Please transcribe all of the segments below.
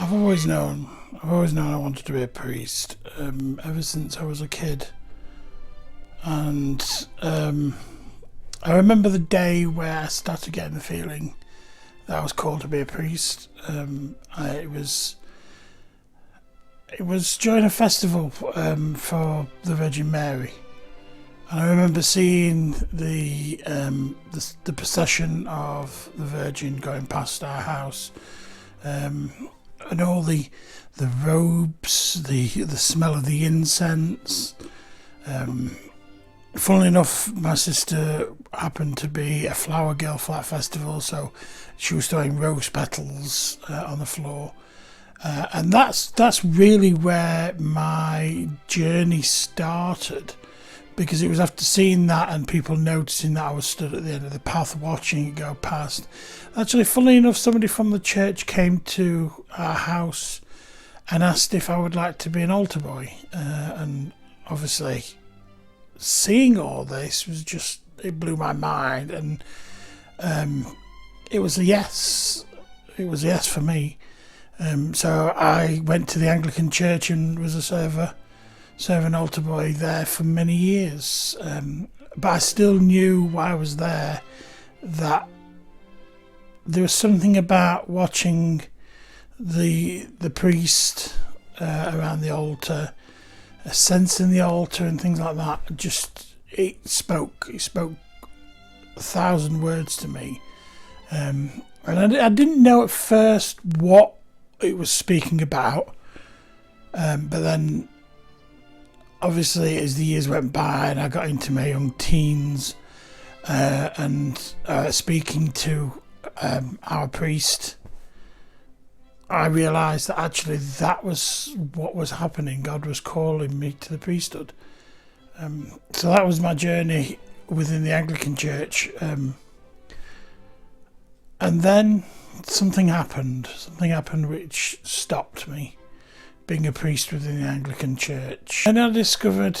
I've always known. I wanted to be a priest ever since I was a kid, and I remember the day where I started getting the feeling that I was called to be a priest. It was during a festival for the Virgin Mary, and I remember seeing the procession of the Virgin going past our house. And all the robes, the smell of the incense. Funnily enough, my sister happened to be a flower girl for that festival, so she was throwing rose petals on the floor. And that's really where my journey started, because it was after seeing that and people noticing that I was stood at the end of the path watching it go past. Actually, funnily enough, somebody from the church came to our house and asked if I would like to be an altar boy. And obviously, seeing all this it blew my mind. And it was a yes. It was a yes for me. So I went to the Anglican church and was a serving altar boy there for many years. But I still knew while I was there that there was something about watching the priest around the altar, sensing the altar and things like that. It spoke 1,000 words to me. And I didn't know at first what it was speaking about. But then obviously, as the years went by and I got into my young teens, and speaking to our priest, I realised that actually that was what was happening. God was calling me to the priesthood. So that was my journey within the Anglican Church. And then something happened which stopped me being a priest within the Anglican Church. And I discovered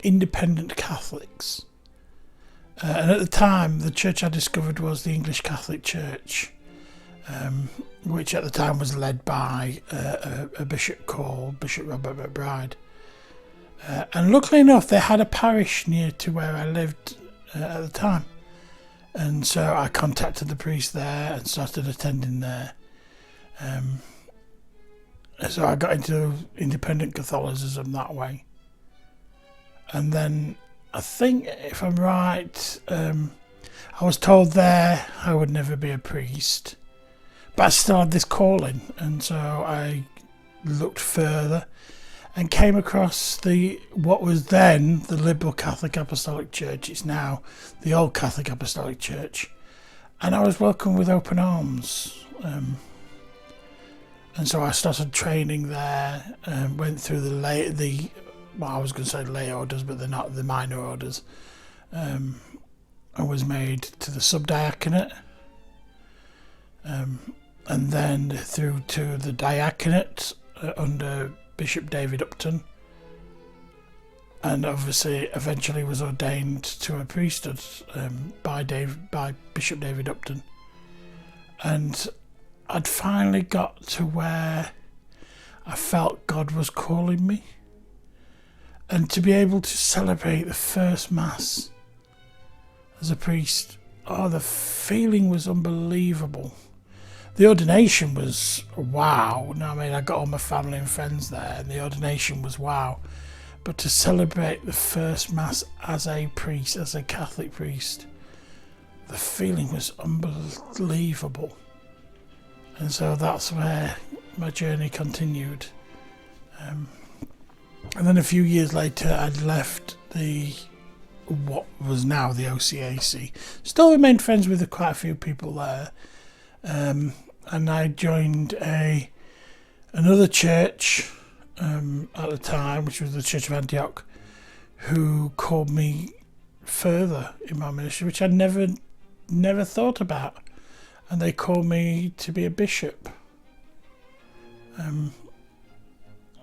independent Catholics. And at the time, the church I discovered was the English Catholic Church, which at the time was led by a bishop called Bishop Robert McBride. And luckily enough, they had a parish near to where I lived at the time. And so I contacted the priest there and started attending there. So I got into independent Catholicism that way. And then I think, if I'm right, I was told there I would never be a priest. But I still had this calling. And so I looked further and came across what was then the Liberal Catholic Apostolic Church. It's now the Old Catholic Apostolic Church. And I was welcomed with open arms. And so I started training there, went through I was going to say lay orders, but they're not, the minor orders. I was made to the subdiaconate, and then through to the diaconate under Bishop David Upton, and obviously eventually was ordained to a priesthood by Bishop David Upton. And I'd finally got to where I felt God was calling me, and to be able to celebrate the first Mass as a priest, the feeling was unbelievable. The ordination was wow. I mean, I got all my family and friends there, and the ordination was wow. But to celebrate the first Mass as a priest, as a Catholic priest, the feeling was unbelievable. And so that's where my journey continued. And then a few years later, I'd left what was now the OCAC. Still remained friends with quite a few people there. And I joined another church at the time, which was the Church of Antioch, who called me further in my ministry, which I never thought about. And they called me to be a bishop.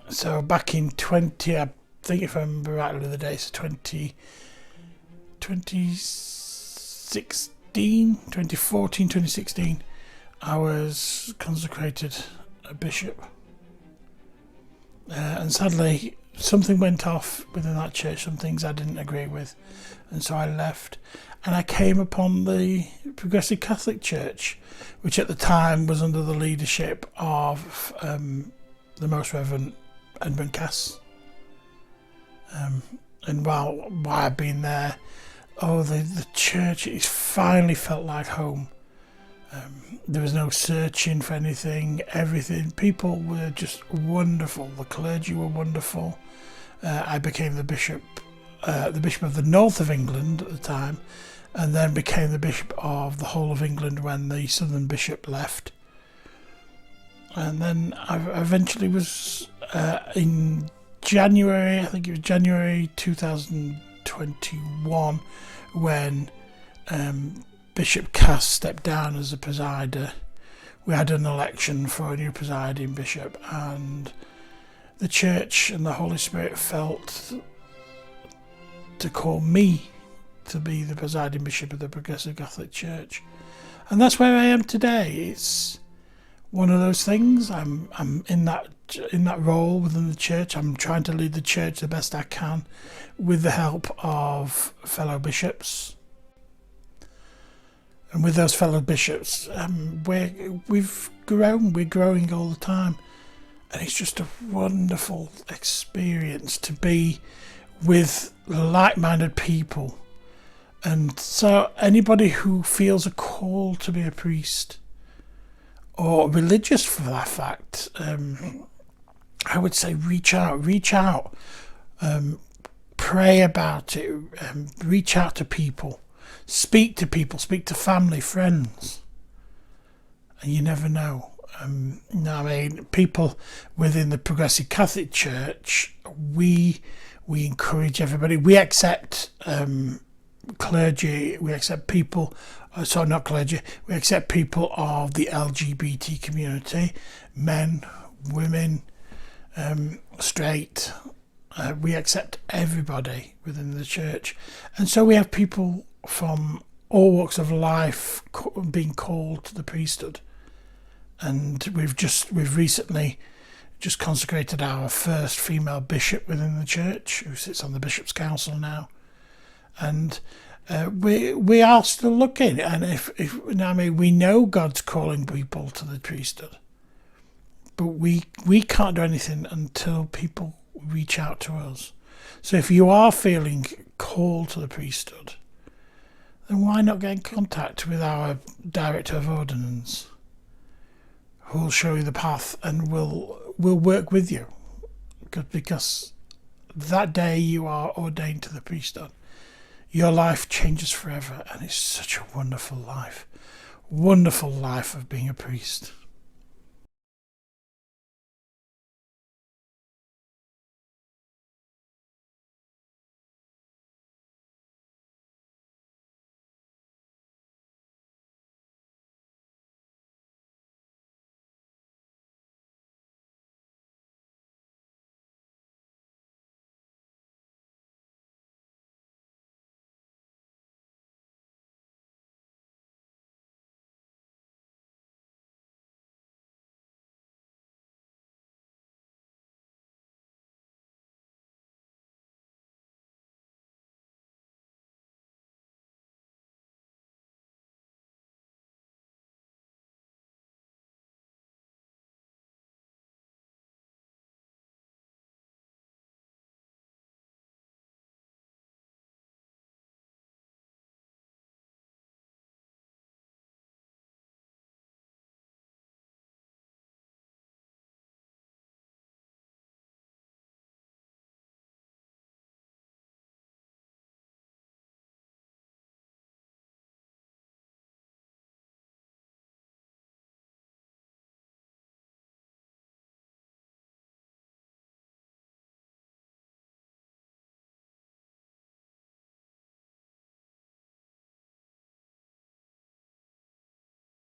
So back in I think if I remember rightly the dates, 2016, 2016, I was consecrated a bishop. And sadly, something went off within that church, some things I didn't agree with, and so I left. And I came upon the Progressive Catholic Church, which at the time was under the leadership of the Most Reverend Edmund Cass. And while I've been there, the church, it finally felt like home. There was no searching for anything, everything. People were just wonderful. The clergy were wonderful. I became the bishop of the north of England at the time, and then became the bishop of the whole of England when the southern bishop left. And then I eventually was in January, I think it was January 2021, when Bishop Cass stepped down as a presider. We had an election for a new presiding bishop, and the church and the Holy Spirit felt to call me to be the presiding bishop of the Progressive Catholic Church. And that's where I am today. It's one of those things. I'm in that role within the church. I'm trying to lead the church the best I can with the help of fellow bishops. And with those fellow bishops, we've grown. We're growing all the time. And it's just a wonderful experience to be with like-minded people. And so anybody who feels a call to be a priest, or religious for that fact, I would say reach out, pray about it, reach out to people, speak to family, friends, and you never know. People within the Progressive Catholic Church, we encourage everybody. We accept clergy, we accept people, not clergy, we accept people of the LGBT community, men, women, straight. We accept everybody within the church. And so we have people from all walks of life being called to the priesthood. And we've recently just consecrated our first female bishop within the church, who sits on the Bishop's Council now. And we are still looking, and we know God's calling people to the priesthood, but we can't do anything until people reach out to us. So if you are feeling called to the priesthood, then why not get in contact with our Director of Ordinance, who will show you the path and will work with you, because that day you are ordained to the priesthood, your life changes forever, and it's such a wonderful life of being a priest.